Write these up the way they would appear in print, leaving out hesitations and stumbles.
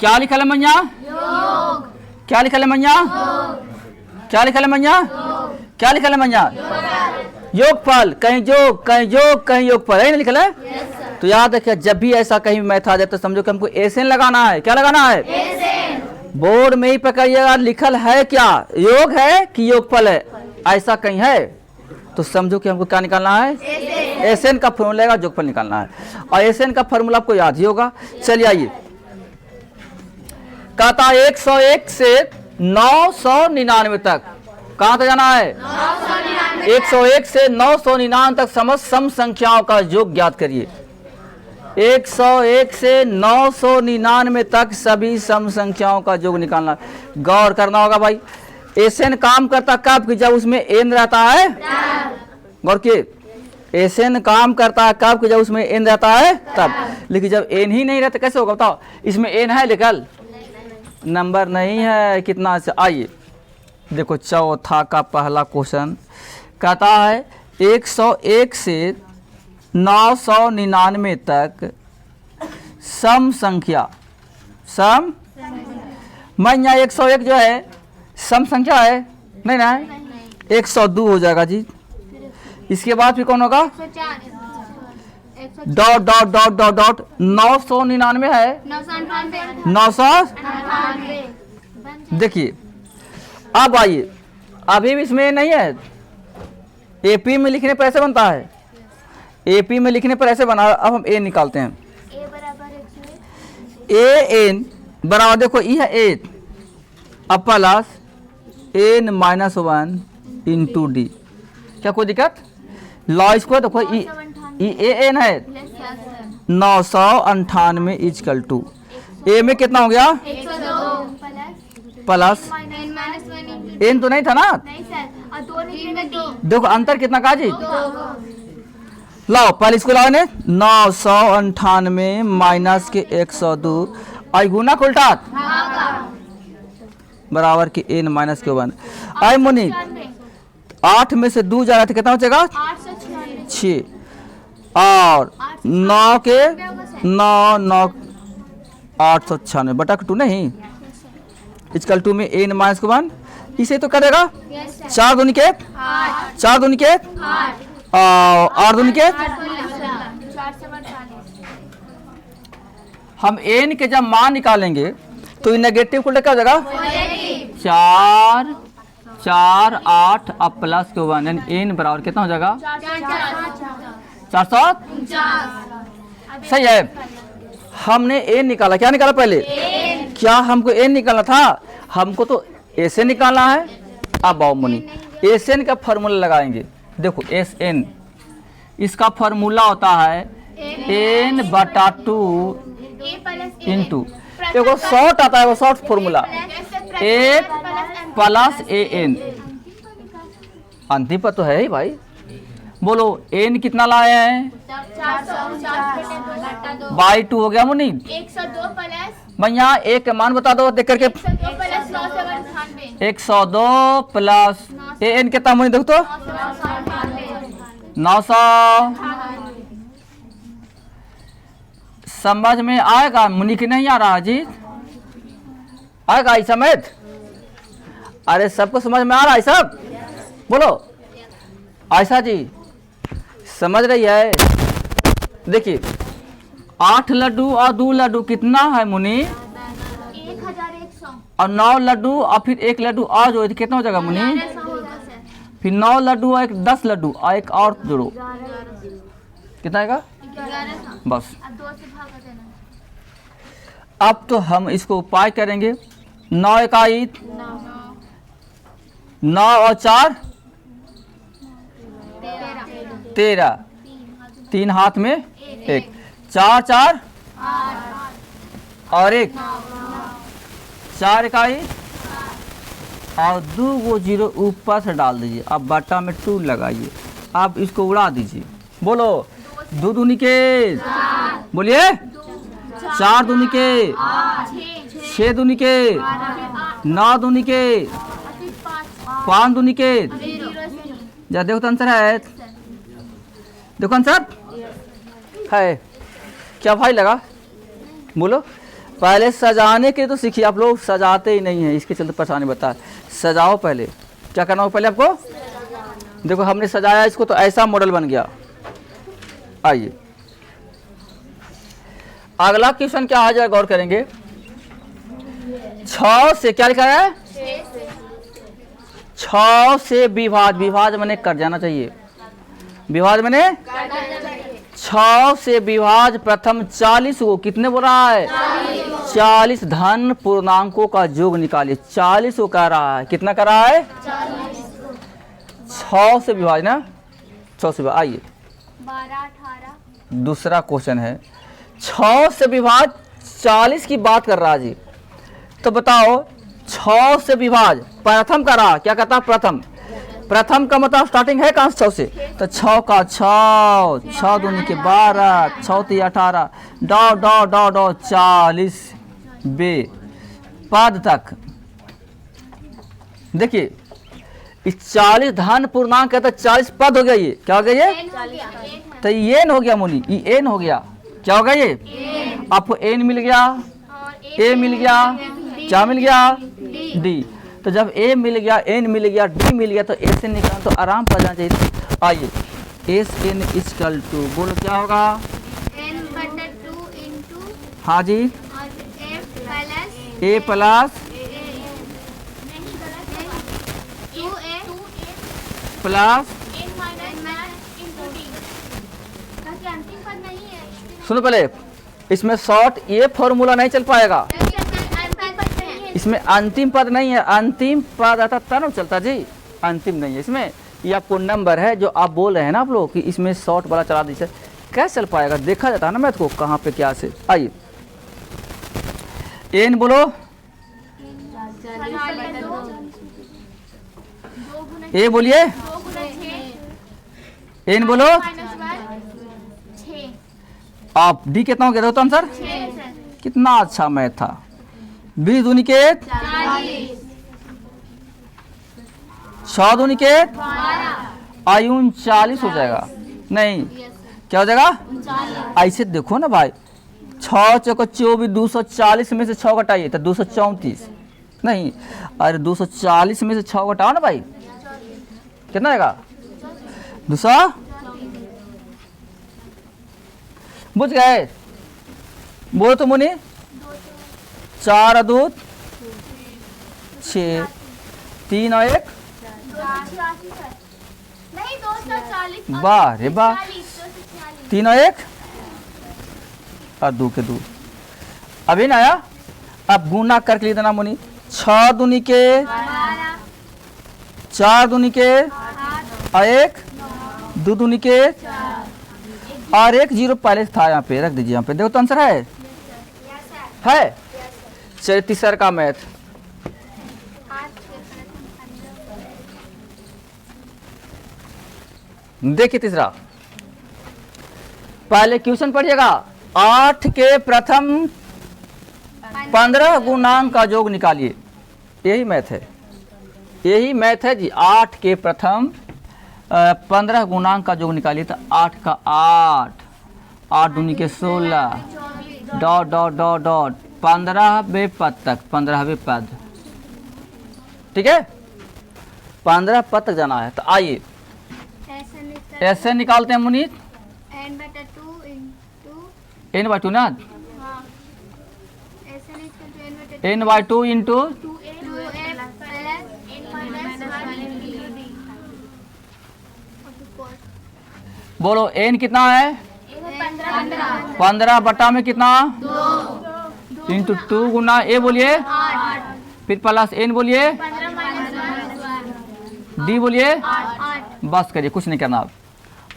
क्या लिखा है मैया? क्या लिखा है मैया? क्या लिखा है मैया? क्या लिखा है मैया? योगफल, कहीं योग कहीं योग कहीं योगफल है ना लिखा है। तो याद रखिए जब भी ऐसा कहीं मैथ आ जाए तो समझो कि हमको एसएन लगाना है। क्या लगाना है? बोर्ड में ही पकड़िएगा, लिखल है क्या, योग है कि योगफल है, ऐसा कहीं है तो समझो कि हमको क्या निकालना है, एसएन का फॉर्मूला का योगफल निकालना है। और एसएन का फॉर्मूला आपको याद ही होगा। चलिए आइए, कहता 101 से 999 तक, कहां तक जाना है? 101 से 999 तक समस्त सम संख्याओं का योग ज्ञात करिए। 101 से 999 तक सभी सम संख्याओं का योग निकालना। गौर करना होगा भाई, एसएन काम करता कब कि जब उसमें एन रहता है। गौर किए, एसएन काम करता है कब कि जब उसमें एन रहता है तब। लेकिन जब एन ही नहीं रहता कैसे होगा बताओ? इसमें एन है लेकिन नंबर नहीं है। कितना से? आइए देखो चौथा का पहला क्वेश्चन कहता है 101 से 999 तक सम संख्या, सम मैया 101 जो है सम संख्या है नहीं ना, 102 हो जाएगा जी। इसके बाद फिर कौन होगा? Dot dot dot dot dot 999 है 900। देखिए अब आइए, अभी भी इसमें नहीं है। एपी में लिखने पर ऐसे बनता है, एपी में लिखने पर ऐसे बना। अब हम ए निकालते हैं। ए एन बराबर देखो ई है 8 अब plus N minus 1 into D. क्या कोई दिक्कत? लॉ इसको देखो ई ए एन है 998 इजकल टू ए में कितना हो गया? प्लस एन तो नहीं था ना। देखो अंतर कितना का जी? लाओ पहले इसको लाओ ने 998 माइनस के 102 आई गुना के उल्टा बराबर के एन माइनस के 1। आई मुनी 8 में से 2 जा रहा था, कितना बचेगा? 6 और 9 के 9 9 896 बटा 2 नहीं इजकल 2 में एन माइनस के 1। इसे तो करेगा 4 दूनी के 4 दूनी के 8 दूनी के। हम एन के जब मान निकालेंगे तो नेगेटिव को क्या हो जाएगा? 4 4 8 अब प्लस के 1 यानी एन बराबर कितना हो जाएगा? 400। सही है। हमने एन निकाला, क्या निकाला पहले? क्या हमको एन निकालना था? हमको तो एसएन निकालना है। अब आओ मुनी एसएन का फॉर्मूला लगाएंगे। देखो एस एन इसका फॉर्मूला होता है एन बटा 2 इंटू देखो शॉर्ट आता है, वो short formula A plus A N अंतिम पर तो है ही भाई। बोलो एन कितना लाए हैं? 2/2 हो गया मुनी। 102 प्लस भैया एक मान बता दो देख करके। 102 प्लस ए एन कितना मुनी देखो तो 900। समझ में आएगा मुनी की नहीं आ रहा जी? आएगा इस समझ? अरे सबको समझ में आ रहा है सब? बोलो आयशा जी समझ रही है? देखिए 8 लड्डू और 2 लड्डू कितना है मुनी? 1100 और 9 लड्डू और फिर 1 लड्डू और जो कितना हो जाएगा मुनी? फिर 9 लड्डू और 10 लड्डू और एक और जोड़ो कितना आएगा? 1100 बस। अब 2 से भाग देना। अब तो हम इसको उपाय करेंगे। 9 इकाई 9 और 4 13 3 हाथ में 1 4 4 और 1 4 इकाई और 2 वो जीरो ऊपर से डाल दीजिए। अब बटा में 2 लगाइए। अब इसको उड़ा दीजिए। बोलो 2 दूनी के बोलिए 4 दूनी के 6 दूनी के 9 दूनी के 5 दूनी के। जा देखो तो आंसर है, देखो आंसर है क्या भाई लगा? बोलो पहले सजाने के तो सीखिए, आप लोग सजाते ही नहीं है, इसके चलते परेशानी बता। सजाओ पहले, क्या करना हो पहले आपको। देखो हमने सजाया इसको तो ऐसा मॉडल बन गया। आइए अगला क्वेश्चन क्या आ जाए, गौर करेंगे। 6 से क्या लिखा है, 6 से विभाज, विभाज मैंने कर जाना चाहिए, विभाज मैंने 6 से विभाज प्रथम 40 को कितने बोल रहा है, 40 धन पूर्णांकों का योग निकालिए। 40 को कह रहा है, कितना कर रहा है, 6 से विभाज ना, 6 से विभाज। आइए 12 18 दूसरा क्वेश्चन है, 6 से विभाज 40 की बात कर रहा है जी। तो बताओ 6 से विभाज प्रथम का रहा, क्या कहता है प्रथम, प्रथम का मतलब स्टार्टिंग है कहाँ से, 6 से, तो 6 का 6 दूनी के 12, 6 3 18, डॉ डॉ डॉ डॉ 40 बे पद तक। देखिए इस 40 धन पूर्णांक है तो 40 पद हो गया, ये क्या हो गया, ये हो गया, एन है। तो ये एन हो गया मुनि, ये एन हो गया, क्या हो गया ये, आपको एन मिल गया, और ए मिल गया, क्या मिल गया, डी। डी। तो जब ए मिल गया, एन मिल गया, डी मिल गया, तो एस एन निकाल तो आराम पड़ जाना चाहिए। आइए एस एन इक्वल टू, बोलो क्या होगा, n बटा 2 इंटू हाँ जी, और f प्लस ए प्लस नहीं गलत है, 2a plus, n minus into d, ताकि अंतिम पद नहीं है। सुनो पहले, इसमें शॉर्ट ये फॉर्मूला नहीं चल पाएगा, अंतिम पद नहीं है। इसमें अंतिम पद नहीं है, अंतिम पद आता तब चलता जी, अंतिम नहीं है इसमें। ये आपको नंबर है जो आप बोल रहे हैं ना आप लोग कि इसमें शॉर्ट वाला चला दीजिए, कैसे चल पाएगा, देखा जाता है ना मैथ को कहाँ पे क्या से। आइए एन बोलो, ए बोलिए, एन बोलो, आप डी कितना हो गया तो आंसर, कितना अच्छा मैथ था। 20 दूनी के 6 दूनी के आयुन 40 हो जाएगा, नहीं क्या हो जाएगा, ऐसे देखो ना भाई, 6 चौको 24, 240 में से 6 घटाइए तो 234, नहीं अरे 240 में से 6 घटाओ ना भाई, कितना आएगा, 200, बुझ गए, बोलो तो मुनि, 4 दूध 6, 3 और 1, नहीं 240, वाह रे वाह, 3 और 1 और 2 के 2, अभी ना आया, अब गुना करके लिख देना मुनि, 6 दूनी के 4 दूनी के और 1 2 दूनी के और 1 0 पहले था, यहाँ पे रख दीजिए, यहाँ पे देखो तो आंसर है। चलिए तीसरा का मैथ, देखिए तीसरा, पहले क्वेश्चन पढ़िएगा, 8 के प्रथम 15 गुणांक का योग निकालिए, यही मैथ है, यही मैथ है जी। 8 के प्रथम 15 गुणांक का योग निकालिए, तो 8 का 8 दूनी के 16, डॉट डॉट डॉट डॉट 15वें पद तक, 15वें पद, ठीक है, 15 पद तक जाना है। तो आइए ऐसे निकालते हैं मुनीत, n बटा 2 इंटू n बाई 2 ना, हाँ ऐसे नहीं इसका n बटा n by 2 into 2a plus n minus 1 into d। बोलो n कितना है, 15 15 बटा में कितना, 2 इंटू 2 गुना ए बोलिए, 8 फिर प्लस n बोलिए, 15 माइनस 1 d बोलिए, 8 बस करिए कुछ नहीं करना। अब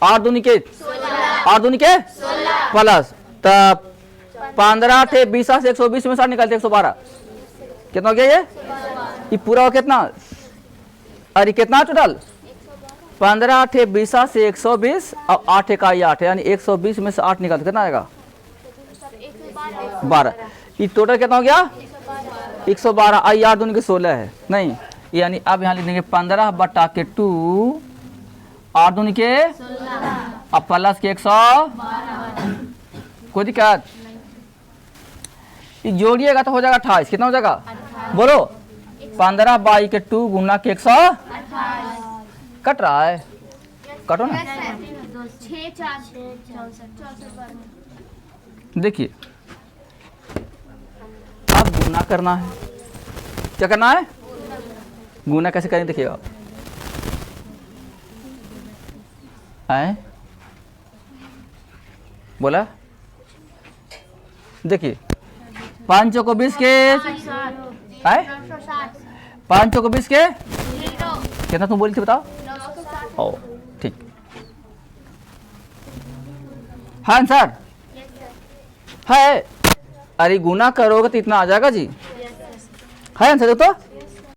8 दूनी के 16 प्लस, तब 15 थे 20 से 120 में 60 निकालते 112, कितना हो गया ये पूरा हो कितना, अरे कितना टोटल, 15 थे 20 से 120 और 8 का ये 8 यानी 120 में से 8 निकालते कितना आएगा, 12, ये टोटल कितना हो गया 112। आई 8 दूनी के 16 है, नहीं यानी अब यहाँ लिख देंगे 15 बटा के 2, 8 दूनी के अब प्लस के 100, कोई दिक्कत, ये जोड़िएगा तो हो जाएगा 28। कितना हो जाएगा बोलो? 15 बाई के 2 गुना के 100 कट रहा है, कटो ना। 6 4 64। देखिए अब गुना करना है। क्या करना है? गुना कैसे करेंगे देखिएगा आप। आए बोला देखिए 5 चौको 20 के आए 5 चौको 20 के कितना तुम बोली थी बताओ? ओ ठीक हाँ आंसर है। अरे गुना करोगे तो इतना आ जाएगा जी। है आंसर तो